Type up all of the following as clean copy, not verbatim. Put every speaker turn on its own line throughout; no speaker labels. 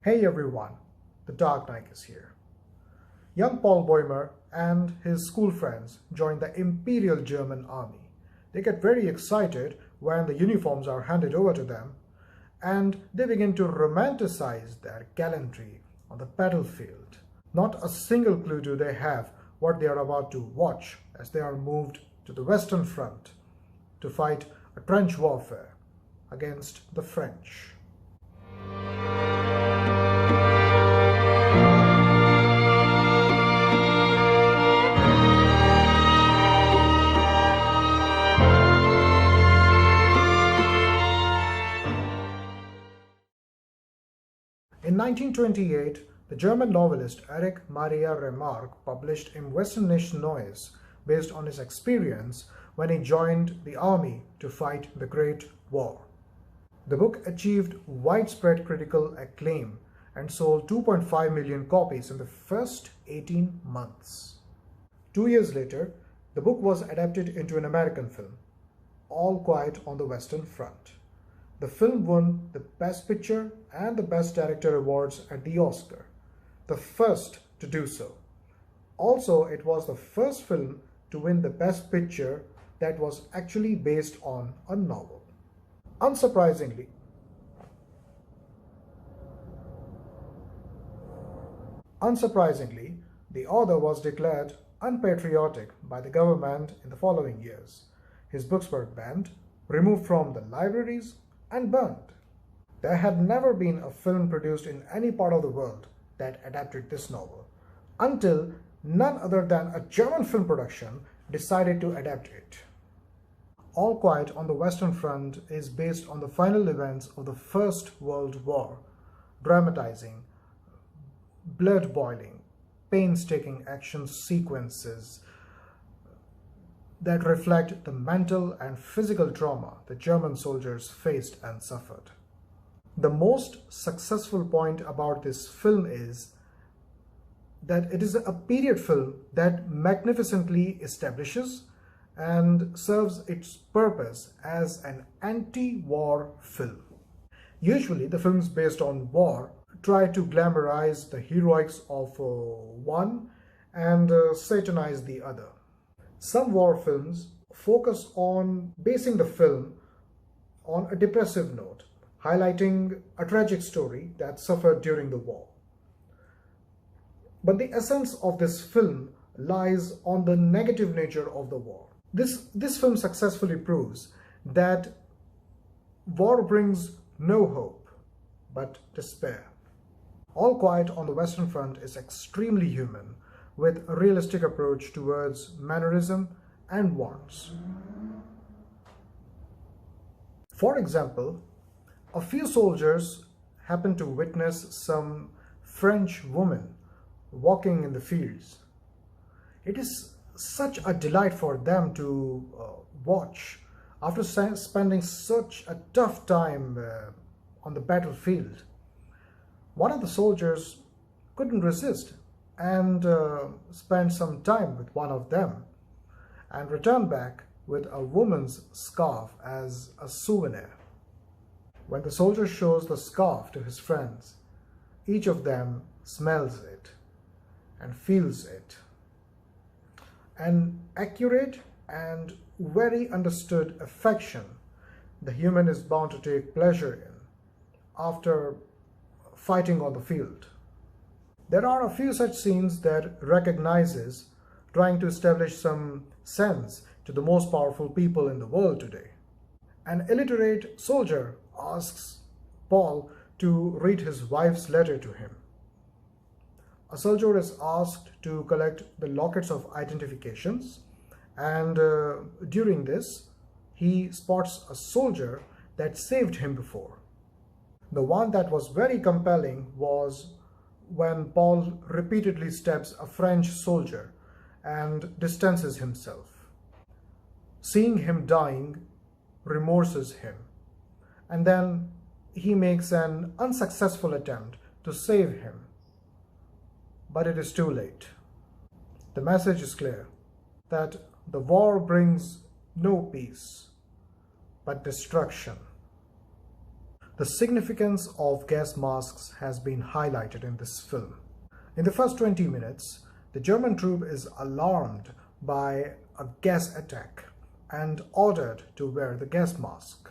Hey everyone, the Dark Knight is here. Young Paul Boehmer and his school friends join the Imperial German Army. They get very excited when the uniforms are handed over to them, and they begin to romanticize their gallantry on the battlefield. Not a single clue do they have what they are about to watch as they are moved to the Western Front to fight a trench warfare against the French. In 1928, the German novelist Erich Maria Remarque published Im Westen nicht Neues based on his experience when he joined the army to fight the Great War. The book achieved widespread critical acclaim and sold 2.5 million copies in the first 18 months. 2 years later, the book was adapted into an American film, All Quiet on the Western Front. The film won the Best Picture and the Best Director awards at the Oscar, the first to do so. Also, it was the first film to win the Best Picture that was actually based on a novel. Unsurprisingly, the author was declared unpatriotic by the government in the following years. His books were banned, removed from the libraries, and burned. There had never been a film produced in any part of the world that adapted this novel, until none other than a German film production decided to adapt it. All Quiet on the Western Front is based on the final events of the First World War, dramatizing blood-boiling, painstaking action sequences that reflect the mental and physical trauma the German soldiers faced and suffered. The most successful point about this film is that it is a period film that magnificently establishes and serves its purpose as an anti-war film. Usually, the films based on war try to glamorize the heroics of one and satanize the other. Some war films focus on basing the film on a depressive note, highlighting a tragic story that suffered during the war. But the essence of this film lies on the negative nature of the war. This film successfully proves that war brings no hope, but despair. All Quiet on the Western Front is extremely human, with a realistic approach towards mannerism and wants. For example, a few soldiers happen to witness some French woman walking in the fields. It is such a delight for them to watch after spending such a tough time on the battlefield. One of the soldiers couldn't resist and spent some time with one of them and returned back with a woman's scarf as a souvenir. When the soldier shows the scarf to his friends, each of them smells it and feels it. An accurate and very understood affection the human is bound to take pleasure in after fighting on the field. There are a few such scenes that recognizes trying to establish some sense to the most powerful people in the world today. An illiterate soldier asks Paul to read his wife's letter to him. A soldier is asked to collect the lockets of identifications, and during this, he spots a soldier that saved him before. The one that was very compelling was when Paul repeatedly stabs a French soldier and distances himself. Seeing him dying remorses him, and then he makes an unsuccessful attempt to save him. But it is too late. The message is clear, that the war brings no peace, but destruction. The significance of gas masks has been highlighted in this film. In the first 20 minutes, the German troop is alarmed by a gas attack and ordered to wear the gas mask.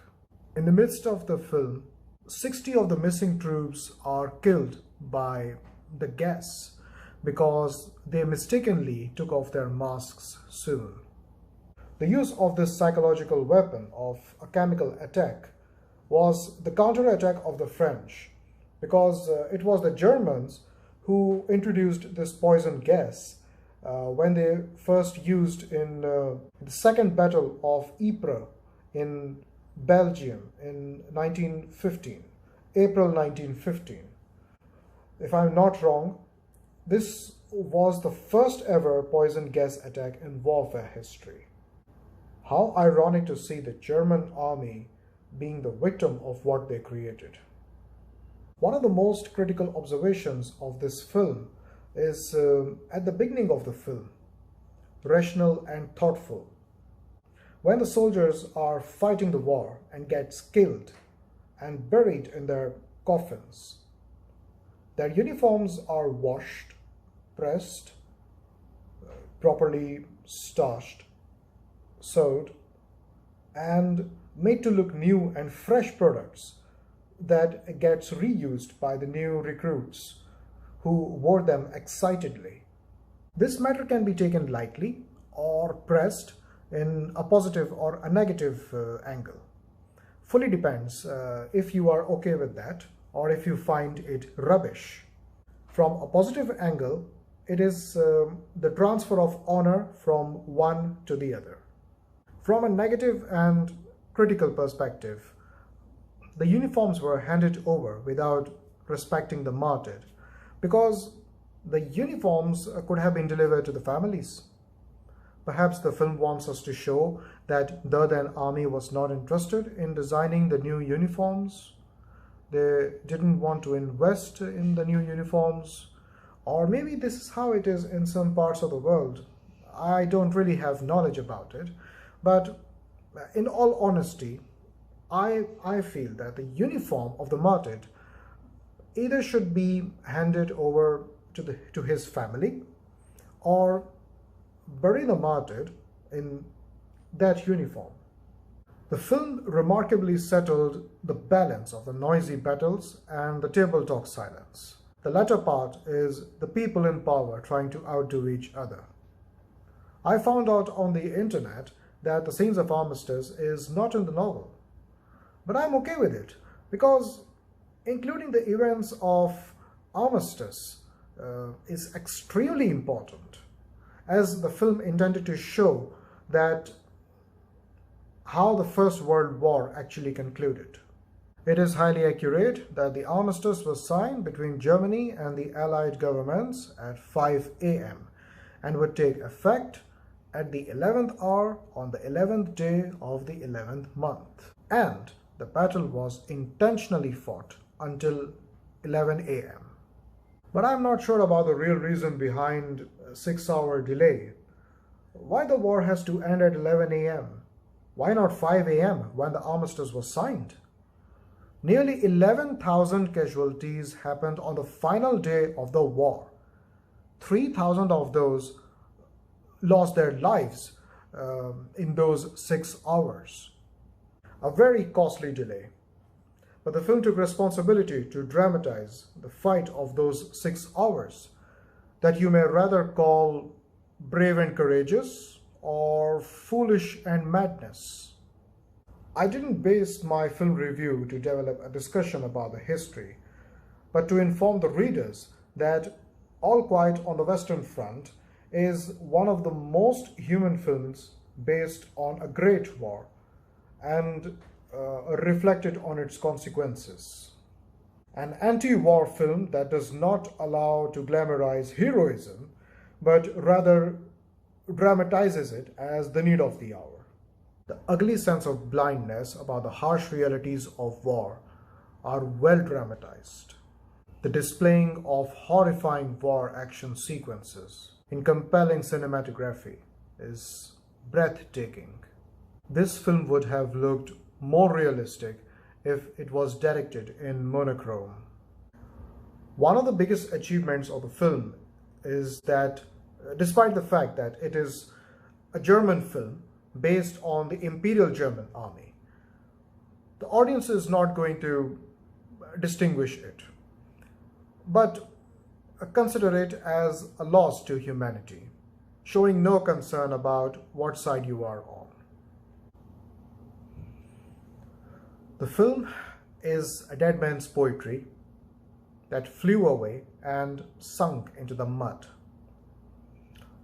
In the midst of the film, 60 of the missing troops are killed by the gas because they mistakenly took off their masks soon. The use of this psychological weapon of a chemical attack was the counterattack of the French, because it was the Germans who introduced this poison gas when they first used in the Second Battle of Ypres in Belgium in 1915, April 1915. If I'm not wrong, this was the first ever poison gas attack in warfare history. How ironic to see the German army being the victim of what they created. One of the most critical observations of this film is at the beginning of the film, rational and thoughtful. When the soldiers are fighting the war and gets killed and buried in their coffins, their uniforms are washed, pressed, properly starched, sewed, and made to look new and fresh products that gets reused by the new recruits who wore them excitedly. This matter can be taken lightly or pressed in a positive or a negative angle. Fully depends if you are okay with that or if you find it rubbish. From a positive angle, it is the transfer of honor from one to the other. From a negative and critical perspective, the uniforms were handed over without respecting the martyred, because the uniforms could have been delivered to the families. Perhaps the film wants us to show that the then army was not interested in designing the new uniforms. They didn't want to invest in the new uniforms. Or maybe this is how it is in some parts of the world. I don't really have knowledge about it. But in all honesty, I feel that the uniform of the martyred either should be handed over to his family or bury the martyred in that uniform. The film remarkably settled the balance of the noisy battles and the table talk silence. The latter part is the people in power trying to outdo each other. I found out on the internet that the scenes of Armistice is not in the novel. But I'm okay with it, because including the events of Armistice is extremely important, as the film intended to show that how the First World War actually concluded. It is highly accurate that the armistice was signed between Germany and the Allied governments at 5 a.m. and would take effect at the 11th hour on the 11th day of the 11th month. And the battle was intentionally fought until 11 a.m. But I'm not sure about the real reason behind a 6-hour delay. Why the war has to end at 11 a.m.? Why not 5 a.m. when the armistice was signed? Nearly 11,000 casualties happened on the final day of the war. 3,000 of those lost their lives in those 6 hours. A very costly delay. But the film took responsibility to dramatize the fight of those 6 hours that you may rather call brave and courageous or foolish and madness. I didn't base my film review to develop a discussion about the history, but to inform the readers that All Quiet on the Western Front is one of the most human films based on a great war and reflected on its consequences. An anti-war film that does not allow to glamorize heroism, but rather dramatizes it as the need of the hour. The ugly sense of blindness about the harsh realities of war are well dramatized. The displaying of horrifying war action sequences in compelling cinematography is breathtaking. This film would have looked more realistic if it was directed in monochrome. One of the biggest achievements of the film is that, despite the fact that it is a German film based on the Imperial German Army, the audience is not going to distinguish it, but consider it as a loss to humanity, showing no concern about what side you are on. The film is a dead man's poetry that flew away and sunk into the mud.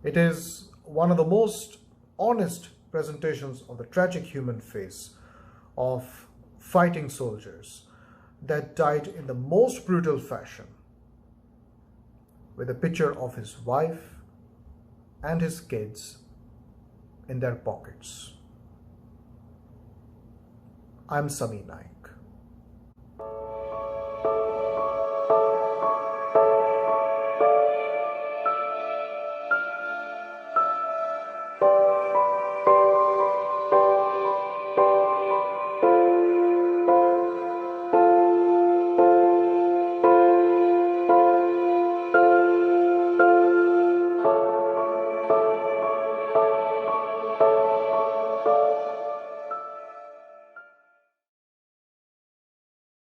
It is one of the most honest presentations of the tragic human face of fighting soldiers that died in the most brutal fashion, with a picture of his wife and his kids in their pockets. I'm Knaik.